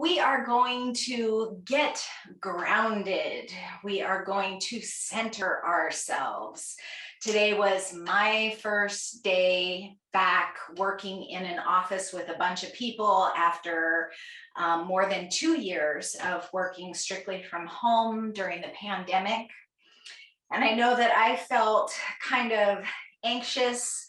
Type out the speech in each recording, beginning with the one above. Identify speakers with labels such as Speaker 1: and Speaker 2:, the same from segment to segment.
Speaker 1: we are going to get grounded. We are going to center ourselves. Today was my first day back working in an office with a bunch of people after more than 2 years of working strictly from home during the pandemic. And I know that I felt kind of anxious,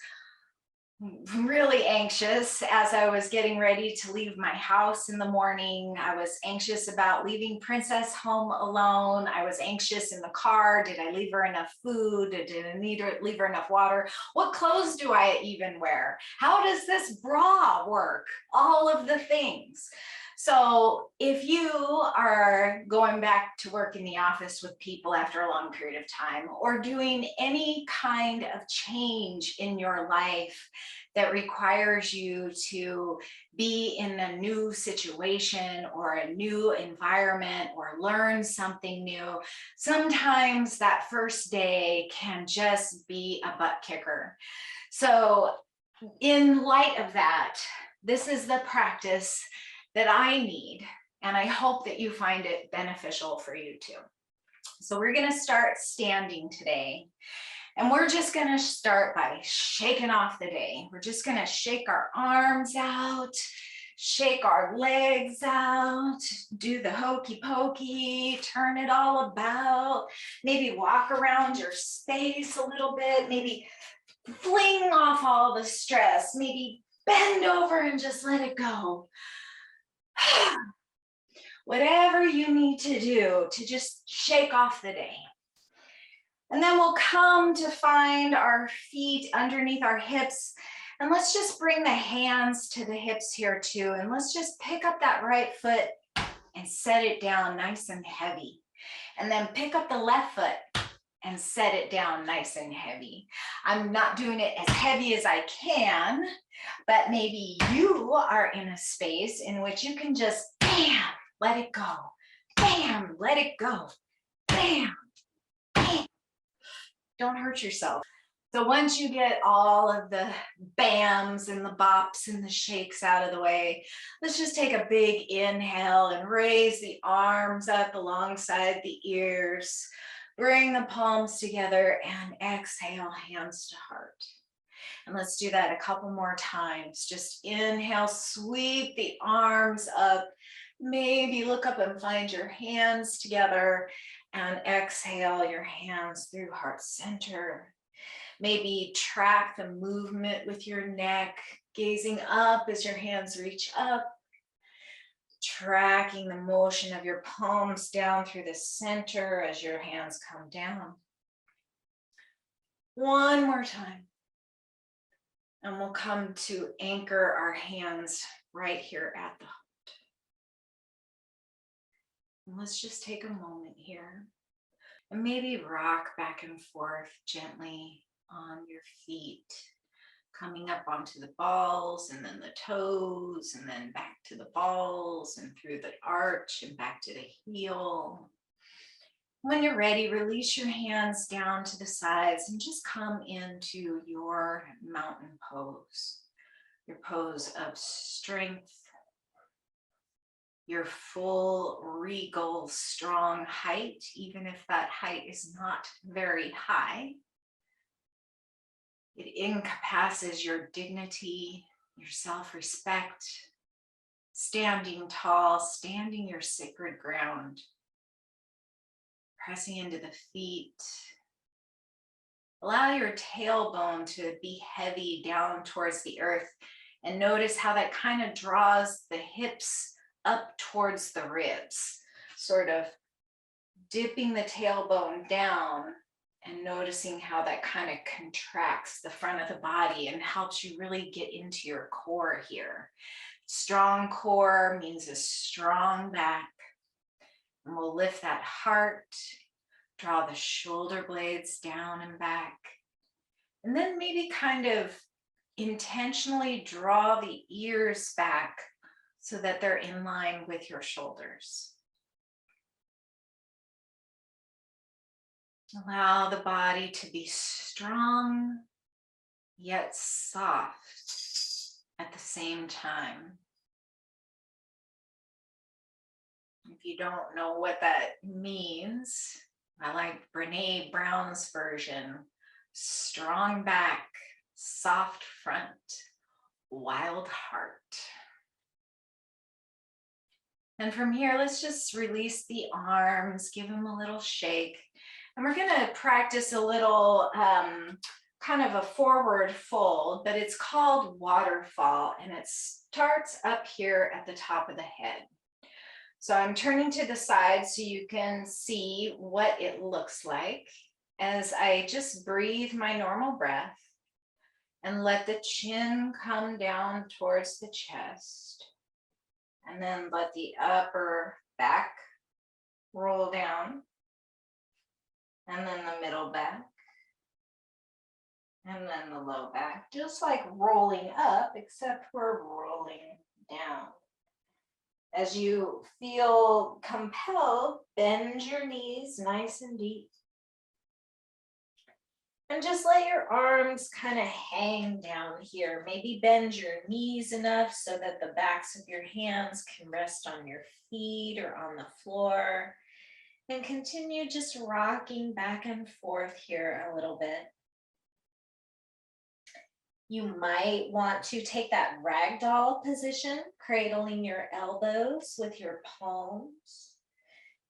Speaker 1: really anxious as I was getting ready to leave my house in the morning. I was anxious about leaving Princess home alone. I was anxious in the car. Did I leave her enough food? Did I need to leave her enough water? What clothes do I even wear? How does this bra work? All of the things. So if you are going back to work in the office with people after a long period of time, or doing any kind of change in your life that requires you to be in a new situation or a new environment or learn something new, sometimes that first day can just be a butt kicker. So in light of that, this is the practice that I need, and I hope that you find it beneficial for you too. So we're going to start standing today, and we're just going to start by shaking off the day. We're just going to shake our arms out, shake our legs out, do the hokey pokey, turn it all about, maybe walk around your space a little bit, maybe fling off all the stress, maybe bend over and just let it go. Whatever you need to do to just shake off the day. And then we'll come to find our feet underneath our hips. And let's just bring the hands to the hips here too. And let's just pick up that right foot and set it down nice and heavy. And then pick up the left foot and set it down nice and heavy. I'm not doing it as heavy as I can, but maybe you are in a space in which you can just bam, let it go. Bam, let it go. Bam, bam. Don't hurt yourself. So once you get all of the bams and the bops and the shakes out of the way, let's just take a big inhale and raise the arms up alongside the ears. Bring the palms together and exhale, hands to heart. And let's do that a couple more times. Just inhale, sweep the arms up. Maybe look up and find your hands together, and exhale your hands through heart center. Maybe track the movement with your neck, gazing up as your hands reach up, tracking the motion of your palms down through the center as your hands come down. One more time. And we'll come to anchor our hands right here at the heart. And let's just take a moment here and maybe rock back and forth gently on your feet, coming up onto the balls and then the toes and then back to the balls and through the arch and back to the heel. When you're ready, release your hands down to the sides and just come into your mountain pose, your pose of strength, your full regal strong height, even if that height is not very high. It incapacitates your dignity, your self-respect, standing tall, standing your sacred ground, pressing into the feet. Allow your tailbone to be heavy down towards the earth, and notice how that kind of draws the hips up towards the ribs, sort of dipping the tailbone down and noticing how that kind of contracts the front of the body and helps you really get into your core here. Strong core means a strong back. And we'll lift that heart, draw the shoulder blades down and back, and then maybe kind of intentionally draw the ears back so that they're in line with your shoulders. Allow the body to be strong, yet soft at the same time. If you don't know what that means, I like Brene Brown's version. Strong back, soft front, wild heart. And from here, let's just release the arms, give them a little shake. And we're gonna practice a little kind of a forward fold, but it's called waterfall, and it starts up here at the top of the head. So I'm turning to the side so you can see what it looks like as I just breathe my normal breath and let the chin come down towards the chest. And then let the upper back roll down. And then the middle back. And then the low back. Just like rolling up, except we're rolling down. As you feel compelled, bend your knees nice and deep. And just let your arms kind of hang down here. Maybe bend your knees enough so that the backs of your hands can rest on your feet or on the floor. And continue just rocking back and forth here a little bit. You might want to take that ragdoll position, cradling your elbows with your palms.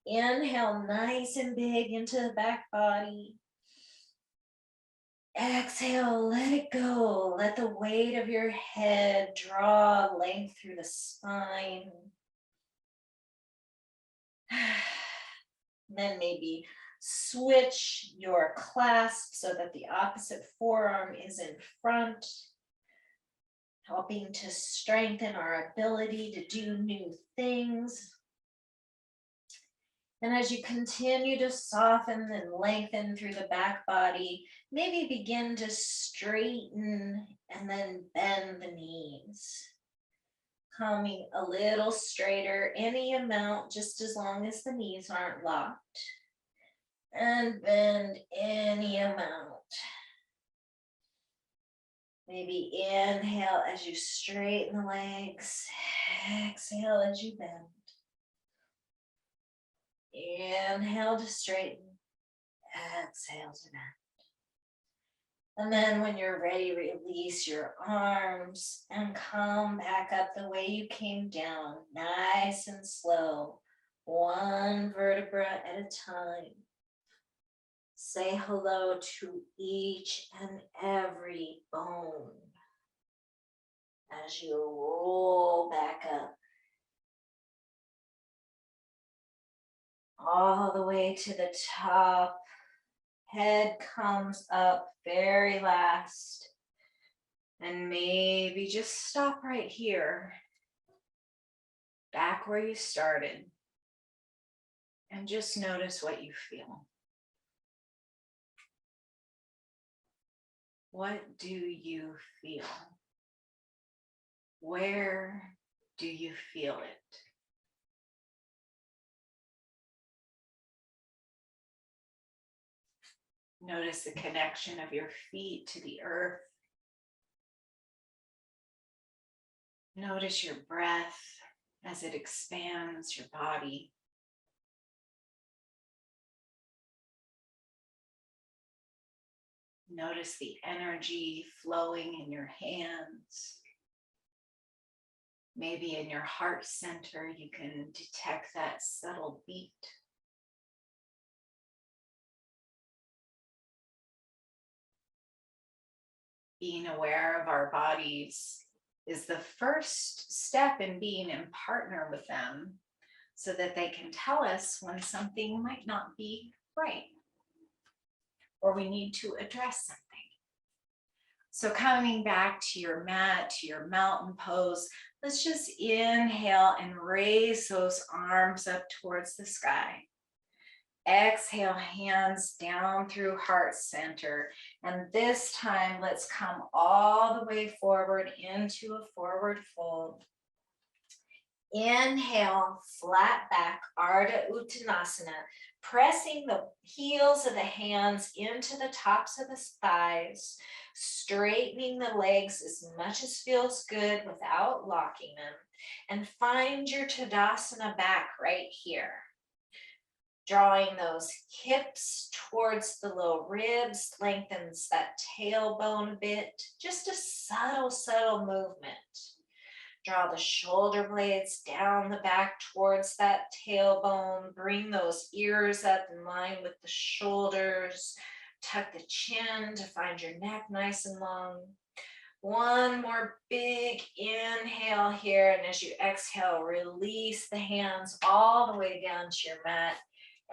Speaker 1: Inhale nice and big into the back body. Exhale, let it go. Let the weight of your head draw length through the spine. Then maybe switch your clasp so that the opposite forearm is in front, helping to strengthen our ability to do new things. And as you continue to soften and lengthen through the back body, maybe begin to straighten and then bend the knees. Coming a little straighter, any amount, just as long as the knees aren't locked. And bend any amount. Maybe inhale as you straighten the legs. Exhale as you bend. Inhale to straighten. Exhale to bend. And then when you're ready, release your arms and come back up the way you came down, nice and slow, one vertebra at a time. Say hello to each and every bone as you roll back up. All the way to the top. Head comes up very last. And maybe just stop right here. Back where you started. And just notice what you feel. What do you feel? Where do you feel it? Notice the connection of your feet to the earth. Notice your breath as it expands your body. Notice the energy flowing in your hands. Maybe in your heart center, you can detect that subtle beat. Being aware of our bodies is the first step in being in partner with them so that they can tell us when something might not be right or we need to address something. So coming back to your mat, to your mountain pose, let's just inhale and raise those arms up towards the sky. Exhale, hands down through heart center. And this time, let's come all the way forward into a forward fold. Inhale, flat back, Ardha Uttanasana, pressing the heels of the hands into the tops of the thighs. Straightening the legs as much as feels good without locking them. And find your Tadasana back right here. Drawing those hips towards the low ribs, lengthens that tailbone a bit. Just a subtle, subtle movement. Draw the shoulder blades down the back towards that tailbone. Bring those ears up in line with the shoulders. Tuck the chin to find your neck nice and long. One more big inhale here. And as you exhale, release the hands all the way down to your mat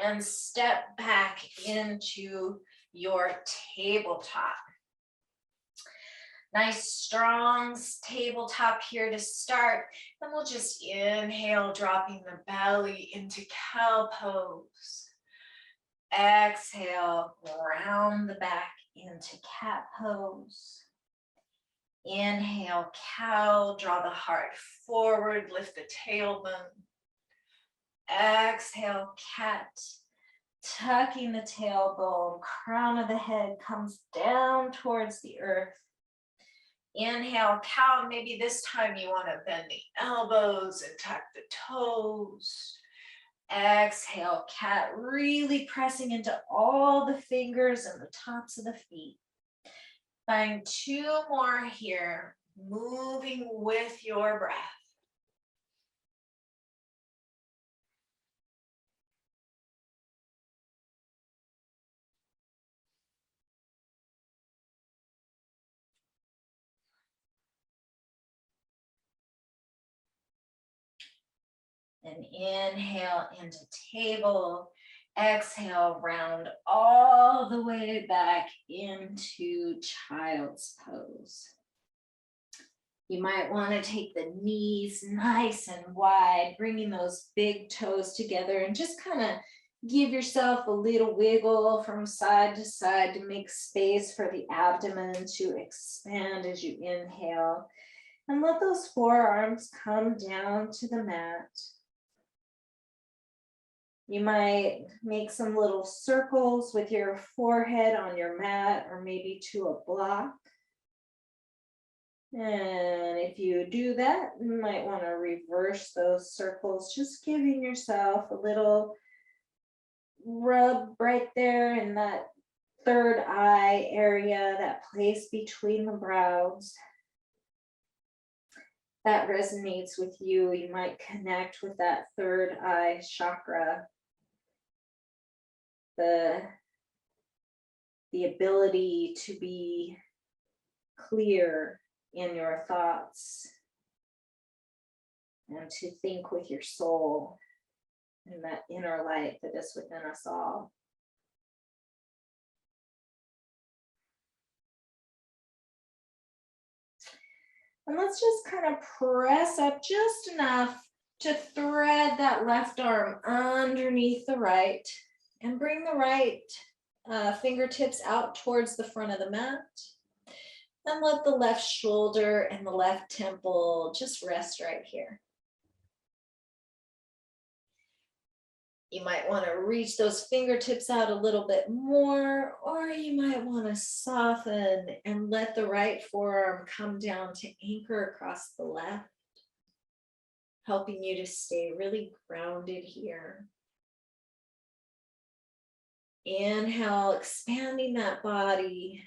Speaker 1: and step back into your tabletop. Nice strong tabletop here to start. And we'll just inhale, dropping the belly into cow pose. Exhale, round the back into cat pose. Inhale, cow, draw the heart forward, lift the tailbone. Exhale, cat, tucking the tailbone, crown of the head comes down towards the earth. Inhale, cow, maybe this time you want to bend the elbows and tuck the toes. Exhale, cat, really pressing into all the fingers and the tops of the feet. Find two more here, moving with your breath. And inhale into table. Exhale, round all the way back into child's pose. You might want to take the knees nice and wide, bringing those big toes together and just kind of give yourself a little wiggle from side to side to make space for the abdomen to expand as you inhale. And let those forearms come down to the mat. You might make some little circles with your forehead on your mat or maybe to a block. And if you do that, you might want to reverse those circles, just giving yourself a little rub right there in that third eye area, that place between the brows. That resonates with you. You might connect with that third eye chakra. The ability to be clear in your thoughts and to think with your soul and that inner light that is within us all. And let's just kind of press up just enough to thread that left arm underneath the right and bring the right fingertips out towards the front of the mat. And let the left shoulder and the left temple just rest right here. You might want to reach those fingertips out a little bit more, or you might want to soften and let the right forearm come down to anchor across the left, helping you to stay really grounded here. Inhale, expanding that body,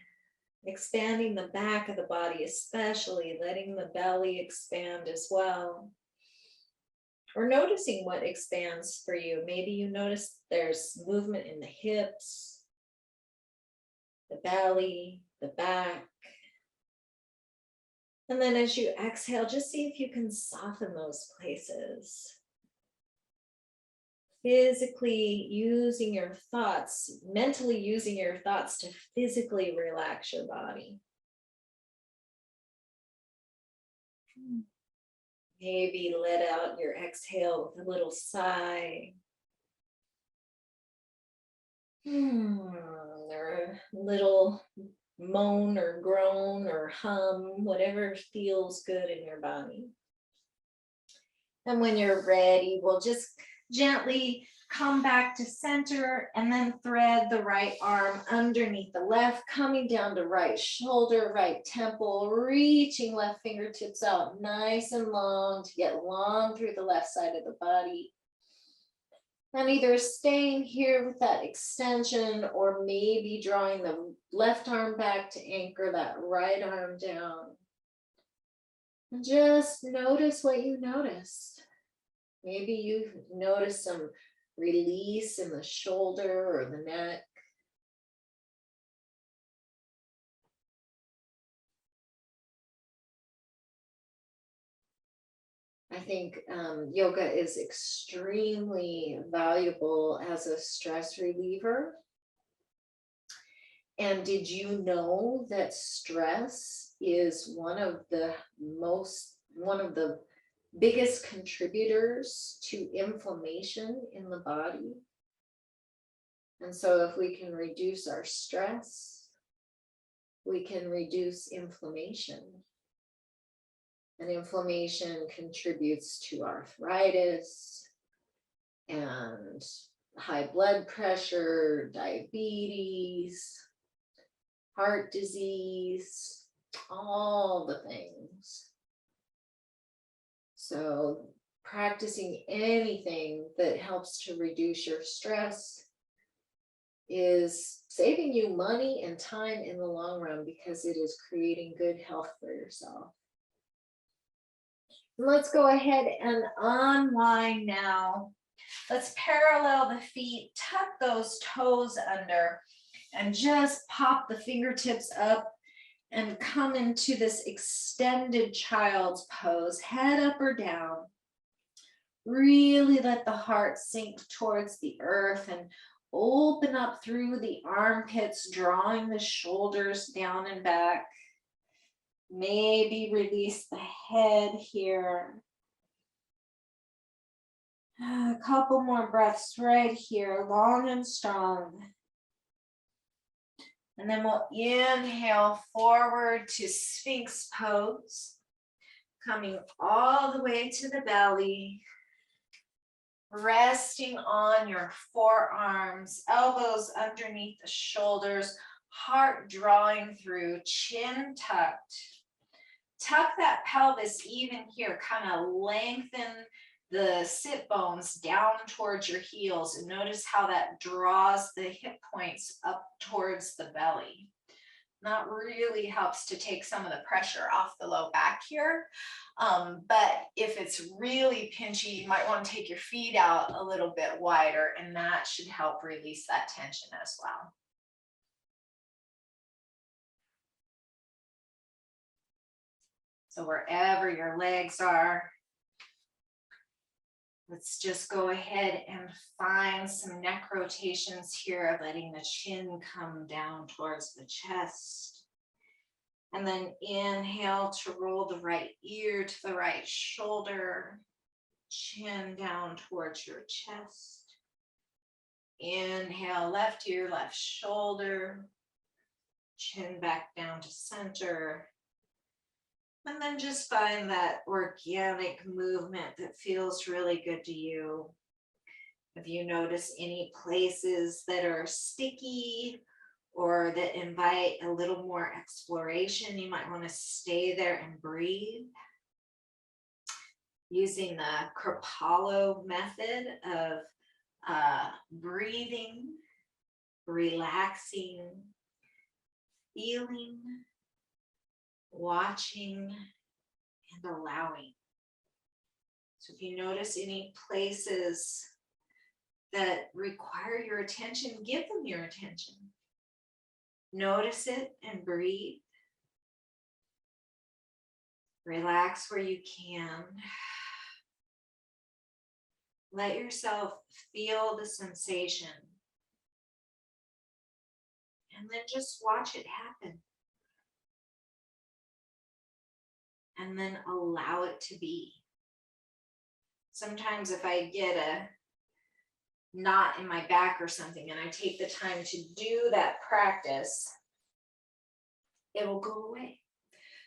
Speaker 1: expanding the back of the body, especially letting the belly expand as well. Or noticing what expands for you. Maybe you notice there's movement in the hips, the belly, the back. And then as you exhale, just see if you can soften those places. Physically using your thoughts, mentally using your thoughts to physically relax your body. Maybe let out your exhale with a little sigh. Or a little moan or groan or hum, whatever feels good in your body. And when you're ready, we'll just gently Come back to center and then thread the right arm underneath the left, coming down to right shoulder, right temple, reaching left fingertips out nice and long to get long through the left side of the body. And either staying here with that extension or maybe drawing the left arm back to anchor that right arm down. And just notice what you notice. Maybe you've noticed some release in the shoulder or the neck. I think yoga is extremely valuable as a stress reliever. And did you know that stress is one of the biggest contributors to inflammation in the body? And so if we can reduce our stress, we can reduce inflammation. And inflammation contributes to arthritis and high blood pressure, diabetes, heart disease, all the things. So practicing anything that helps to reduce your stress is saving you money and time in the long run because it is creating good health for yourself. Let's go ahead and unwind now. Let's parallel the feet, tuck those toes under, and just pop the fingertips up and come into this extended child's pose, head up or down. Really let the heart sink towards the earth and open up through the armpits, drawing the shoulders down and back. Maybe release the head here. A couple more breaths right here, long and strong. And then we'll inhale forward to Sphinx pose, coming all the way to the belly, resting on your forearms, elbows underneath the shoulders, heart drawing through, chin tucked. Tuck that pelvis even here, kind of lengthen the sit bones down towards your heels, and notice how that draws the hip points up towards the belly. That really helps to take some of the pressure off the low back here. But if it's really pinchy, you might want to take your feet out a little bit wider, and that should help release that tension as well. So wherever your legs are, let's just go ahead and find some neck rotations here, letting the chin come down towards the chest. And then inhale to roll the right ear to the right shoulder, chin down towards your chest. Inhale, left ear, left shoulder, chin back down to center. And then just find that organic movement that feels really good to you. If you notice any places that are sticky or that invite a little more exploration, you might want to stay there and breathe. Using the Kripalu method of breathing, relaxing, feeling, watching, and allowing. So if you notice any places that require your attention, give them your attention. Notice it and breathe. Relax where you can. Let yourself feel the sensation. And then just watch it happen. And then allow it to be. Sometimes if I get a knot in my back or something and I take the time to do that practice, it will go away.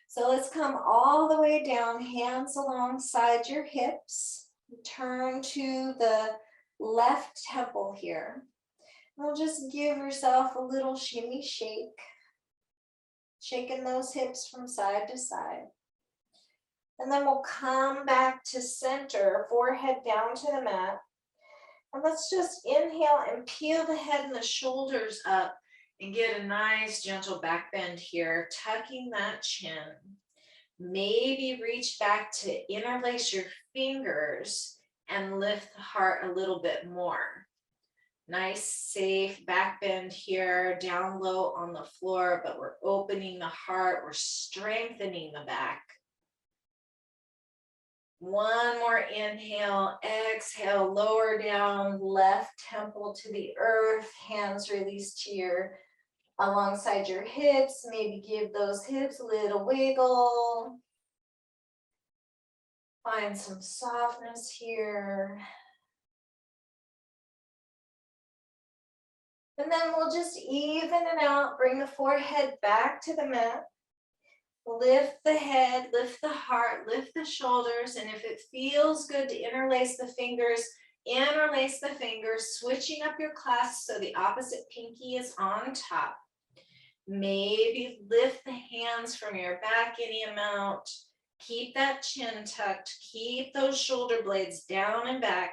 Speaker 1: So let's come all the way down, hands alongside your hips. Turn to the
Speaker 2: left temple here. We'll just give yourself a little shimmy shake, shaking those hips from side to side. And then we'll come back to center, forehead down to the mat. And let's just inhale and peel the head and the shoulders up and get a nice gentle back bend here, tucking that chin. Maybe reach back to interlace your fingers and lift the heart a little bit more. Nice, safe back bend here, down low on the floor, but we're opening the heart, we're strengthening the back. One more inhale, exhale, lower down, left temple to the earth, hands release to your, alongside your hips, maybe give those hips a little wiggle. Find some softness here. And then we'll just even it out, bring the forehead back to the mat. Lift the head, lift the heart, lift the shoulders, and if it feels good to interlace the fingers, switching up your clasp so the opposite pinky is on top. Maybe lift the hands from your back any amount. Keep that chin tucked, keep those shoulder blades down and back.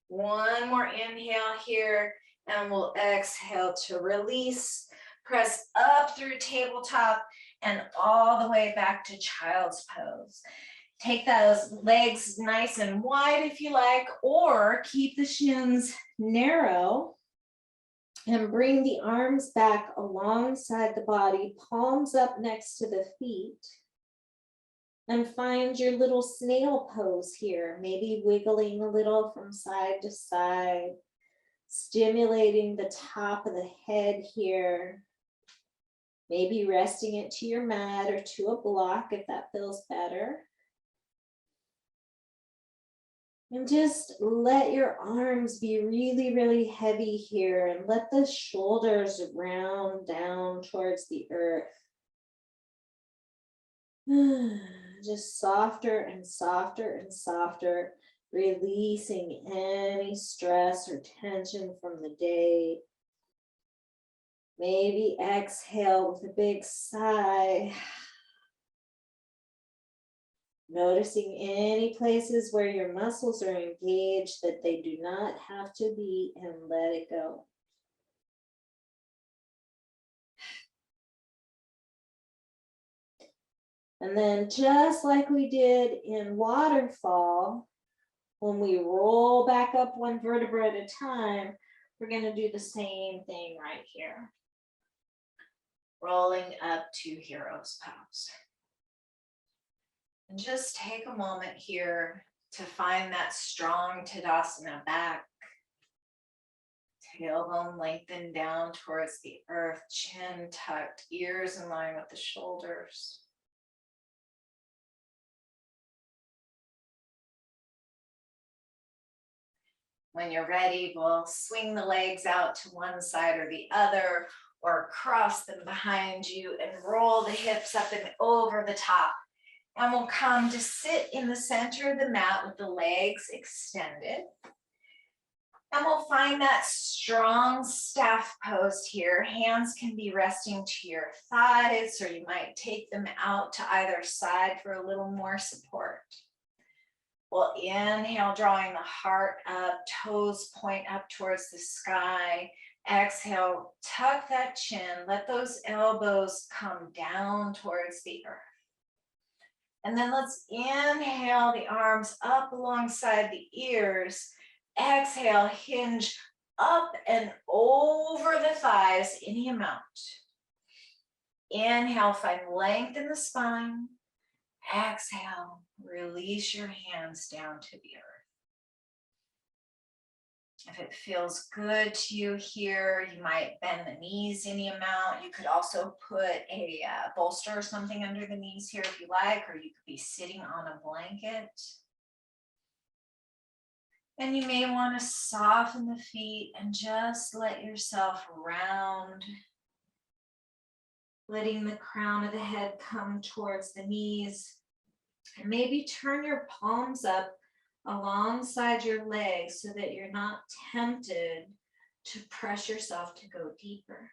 Speaker 2: One more inhale here, and we'll exhale to release. Press up through tabletop and all the way back to child's pose. Take those legs nice and wide if you like, or keep the shins narrow and bring the arms back alongside the body, palms up next to the feet. And find your little snail pose here, maybe wiggling a little from side to side, stimulating the top of the head here. Maybe resting it to your mat or to a block if that feels better. And just let your arms be really, really heavy here and let the shoulders round down towards the earth. Just softer and softer and softer, releasing any stress or tension from the day. Maybe exhale with a big sigh. Noticing any places where your muscles are engaged that they do not have to be, and let it go. And then just like we did in waterfall, when we roll back up one vertebra at a time, we're going to do the same thing right here. Rolling up to hero's pose. And just take a moment here to find that strong Tadasana back. Tailbone lengthened down towards the earth, chin tucked, ears in line with the shoulders. When you're ready, we'll swing the legs out to one side or the other, or cross them behind you and roll the hips up and over the top. And we'll come to sit in the center of the mat with the legs extended. And we'll find that strong staff pose here. Hands can be resting to your thighs, or you might take them out to either side for a little more support. We'll inhale, drawing the heart up, toes point up towards the sky. Exhale, tuck that chin, let those elbows come down towards the earth. And then let's inhale the arms up alongside the ears. Exhale, hinge up and over the thighs, any amount. Inhale, find length in the spine. Exhale, release your hands down to the earth. If it feels good to you here, you might bend the knees any amount. You could also put a bolster or something under the knees here if you like, or you could be sitting on a blanket. And you may want to soften the feet and just let yourself round, letting the crown of the head come towards the knees. And maybe turn your palms up alongside your legs so that you're not tempted to press yourself to go deeper.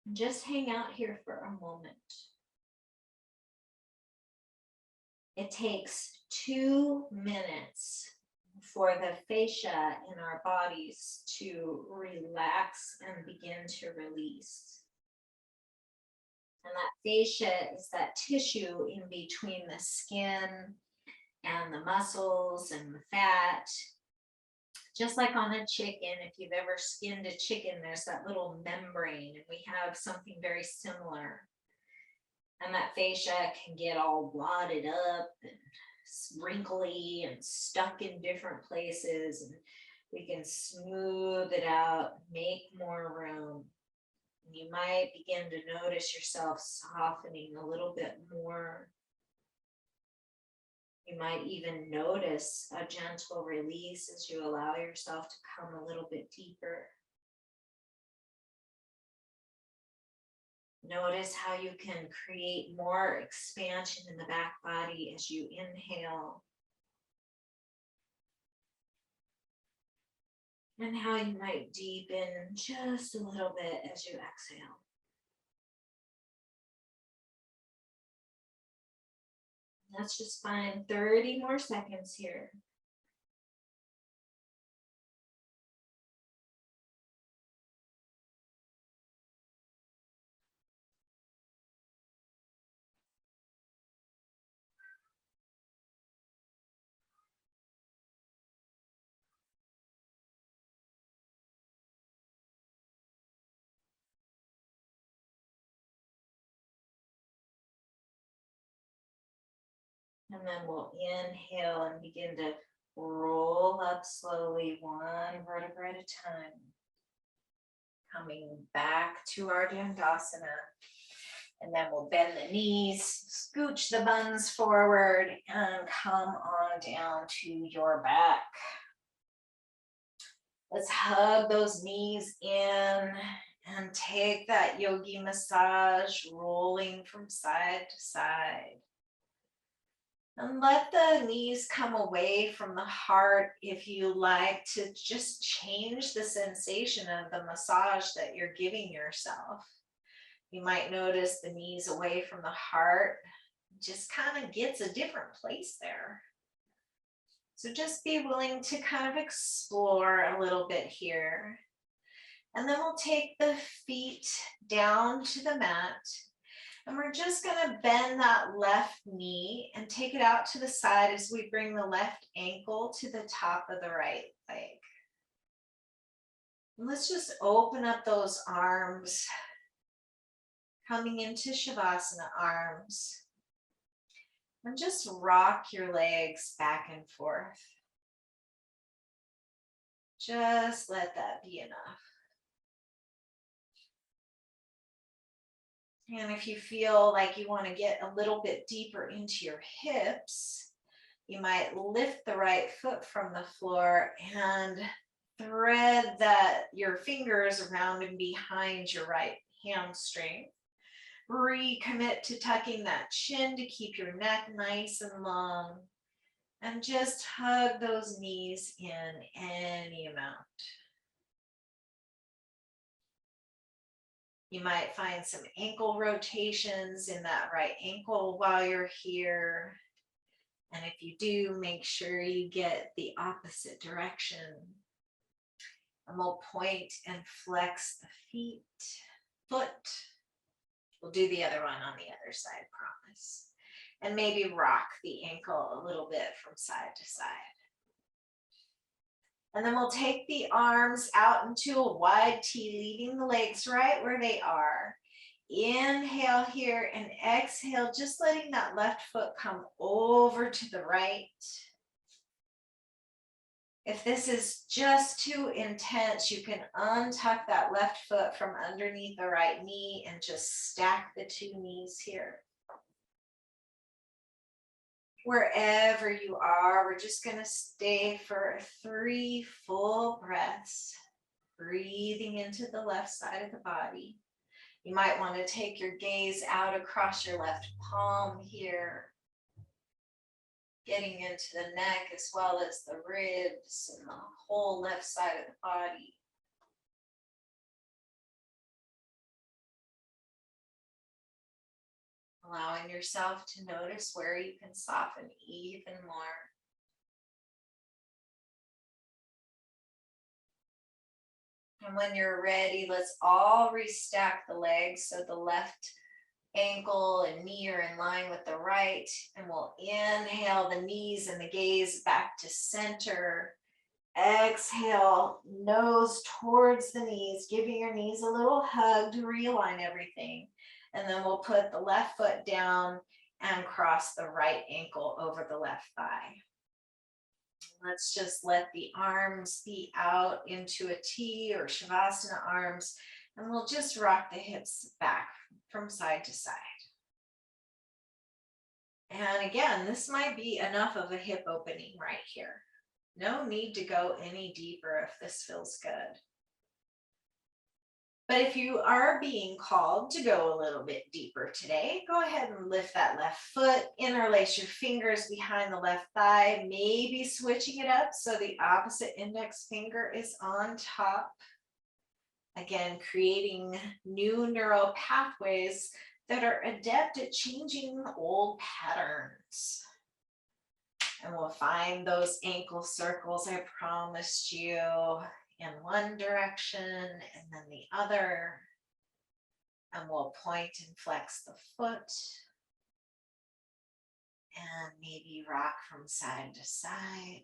Speaker 2: And just hang out here for a moment. It takes 2 minutes for the fascia in our bodies to relax and begin to release. And that fascia is that tissue in between the skin and the muscles and the fat. Just like on a chicken, if you've ever skinned a chicken, there's that little membrane, and we have something very similar. And that fascia can get all blotted up and wrinkly and stuck in different places, and we can smooth it out, make more room. And you might begin to notice yourself softening a little bit more. You might even notice a gentle release as you allow yourself to come a little bit deeper. Notice how you can create more expansion in the back body as you inhale. And how you might deepen just a little bit as you exhale. Let's just find 30 more seconds here. And then we'll inhale and begin to roll up slowly, one vertebra at a time. Coming back to our Dandasana. And then we'll bend the knees, scooch the buns forward, and come on down to your back. Let's hug those knees in and take that yogi massage, rolling from side to side. And let the knees come away from the heart if you like to just change the sensation of the massage that you're giving yourself. You might notice the knees away from the heart just kind of gets a different place there. So just be willing to kind of explore a little bit here. And then we'll take the feet down to the mat. And we're just going to bend that left knee and take it out to the side as we bring the left ankle to the top of the right leg. And let's just open up those arms, coming into Shavasana arms. And just rock your legs back and forth. Just let that be enough. And if you feel like you want to get a little bit deeper into your hips, you might lift the right foot from the floor and thread your fingers around and behind your right hamstring. Recommit to tucking that chin to keep your neck nice and long. And just hug those knees in any amount. You might find some ankle rotations in that right ankle while you're here. And if you do, make sure you get the opposite direction. And we'll point and flex the foot. We'll do the other one on the other side, promise. And maybe rock the ankle a little bit from side to side. And then we'll take the arms out into a wide T, leaving the legs right where they are. Inhale here and exhale, just letting that left foot come over to the right. If this is just too intense, you can untuck that left foot from underneath the right knee and just stack the two knees here. Wherever you are, we're just going to stay for 3 full breaths, breathing into the left side of the body. You might want to take your gaze out across your left palm here. getting into the neck as well as the ribs and the whole left side of the body. Allowing yourself to notice where you can soften even more. And when you're ready, let's all restack the legs so the left ankle and knee are in line with the right. And we'll inhale the knees and the gaze back to center. Exhale, nose towards the knees, giving your knees a little hug to realign everything. And then we'll put the left foot down and cross the right ankle over the left thigh. Let's just let the arms be out into a T or Shavasana arms, and we'll just rock the hips back from side to side. And again, this might be enough of a hip opening right here. No need to go any deeper if this feels good. But if you are being called to go a little bit deeper today, go ahead and lift that left foot, interlace your fingers behind the left thigh, maybe switching it up so the opposite index finger is on top. Again, creating new neural pathways that are adept at changing old patterns. And we'll find those ankle circles I promised you in one direction and then the other. And we'll point and flex the foot. And maybe rock from side to side.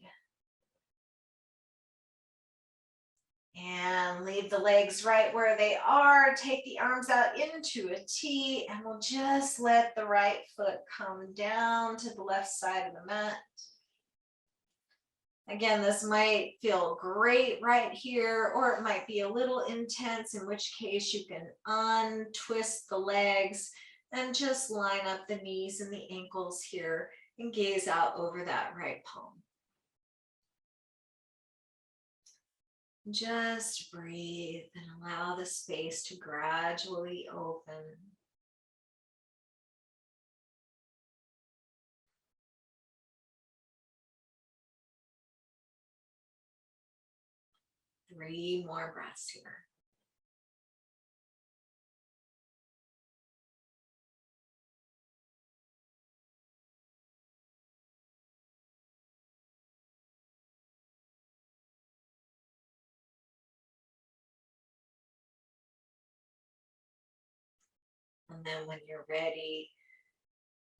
Speaker 2: And leave the legs right where they are. Take the arms out into a T, and we'll just let the right foot come down to the left side of the mat. Again, this might feel great right here, or it might be a little intense, in which case you can untwist the legs and just line up the knees and the ankles here and gaze out over that right palm. Just breathe and allow the space to gradually open. Three more breaths here. And then when you're ready,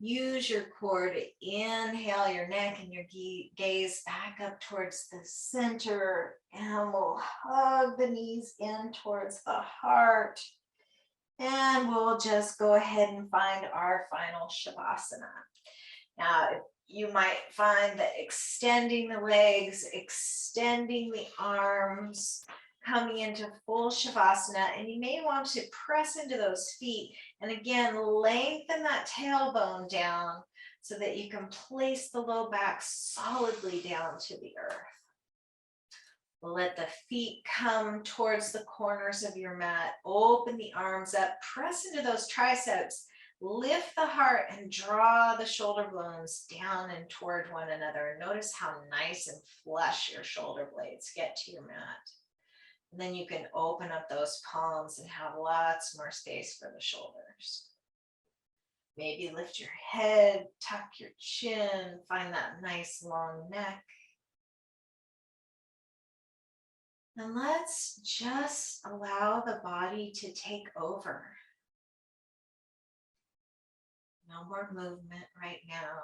Speaker 2: use your core to inhale your neck and your gaze back up towards the center, and we'll hug the knees in towards the heart. And we'll just go ahead and find our final Shavasana. Now, you might find that extending the legs, extending the arms, coming into full Shavasana, and you may want to press into those feet. And again, lengthen that tailbone down so that you can place the low back solidly down to the earth. Let the feet come towards the corners of your mat. Open the arms up, press into those triceps, lift the heart and draw the shoulder bones down and toward one another. Notice how nice and flush your shoulder blades get to your mat. And then you can open up those palms and have lots more space for the shoulders. Maybe lift your head, tuck your chin, find that nice long neck. And let's just allow the body to take over. No more movement right now.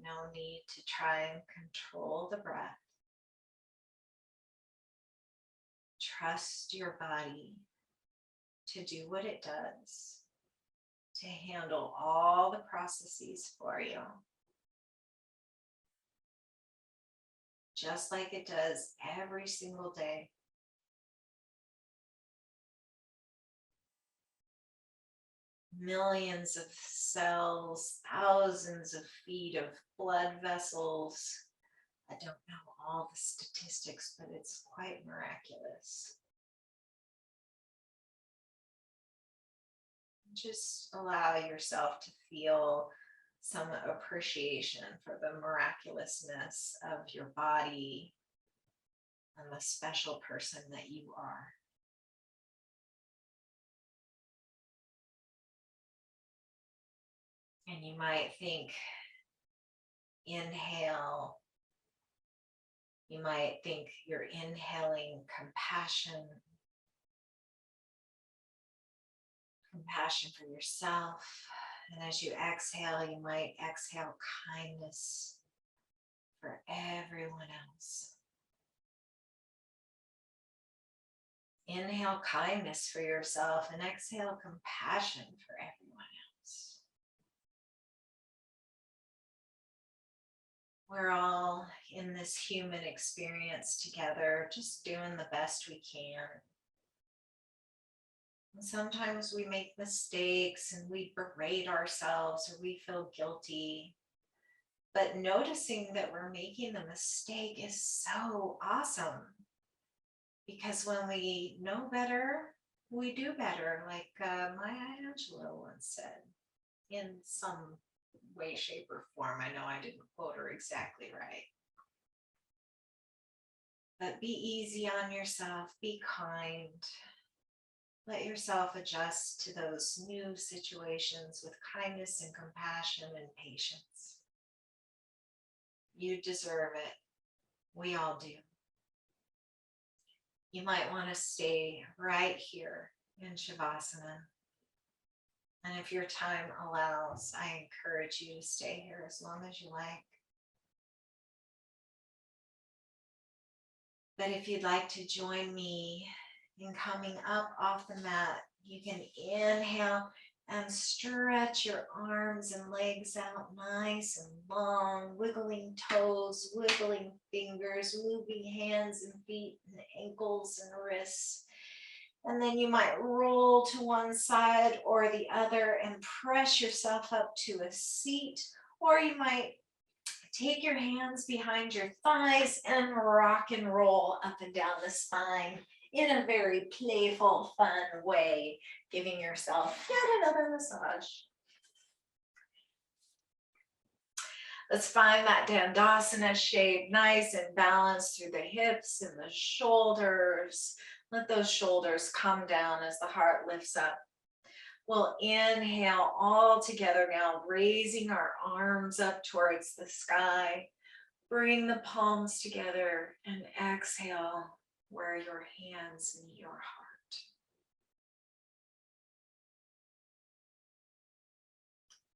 Speaker 2: No need to try and control the breath. Trust your body to do what it does, to handle all the processes for you. Just like it does every single day. Millions of cells, thousands of feet of blood vessels. I don't know all the statistics, but it's quite miraculous. Just allow yourself to feel some appreciation for the miraculousness of your body and the special person that you are. And you might think, inhale. You might think you're inhaling compassion. Compassion for yourself. And as you exhale, you might exhale kindness for everyone else. Inhale kindness for yourself and exhale compassion for everyone else. We're all in this human experience together, just doing the best we can. And sometimes we make mistakes and we berate ourselves or we feel guilty. But noticing that we're making the mistake is so awesome. Because when we know better, we do better, like Maya Angelou once said, in some way, shape, or form. I know I didn't quote her exactly right. But be easy on yourself, be kind. Let yourself adjust to those new situations with kindness and compassion and patience. You deserve it. We all do. You might want to stay right here in Shavasana. And if your time allows, I encourage you to stay here as long as you like. But if you'd like to join me in coming up off the mat, you can inhale and stretch your arms and legs out nice and long, wiggling toes, wiggling fingers, moving hands and feet and ankles and wrists. And then you might roll to one side or the other and press yourself up to a seat, or you might take your hands behind your thighs and rock and roll up and down the spine in a very playful, fun way, giving yourself yet another massage. Let's find that Dandasana shape, nice and balanced through the hips and the shoulders. Let those shoulders come down as the heart lifts up. We'll inhale all together now, raising our arms up towards the sky. Bring the palms together and exhale where your hands meet your heart.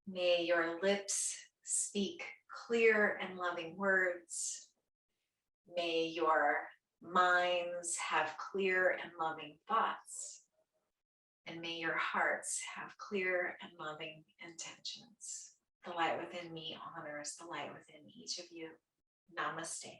Speaker 2: May your lips speak clear and loving words. May your minds have clear and loving thoughts. And may your hearts have clear and loving intentions. The light within me honors the light within each of you. Namaste.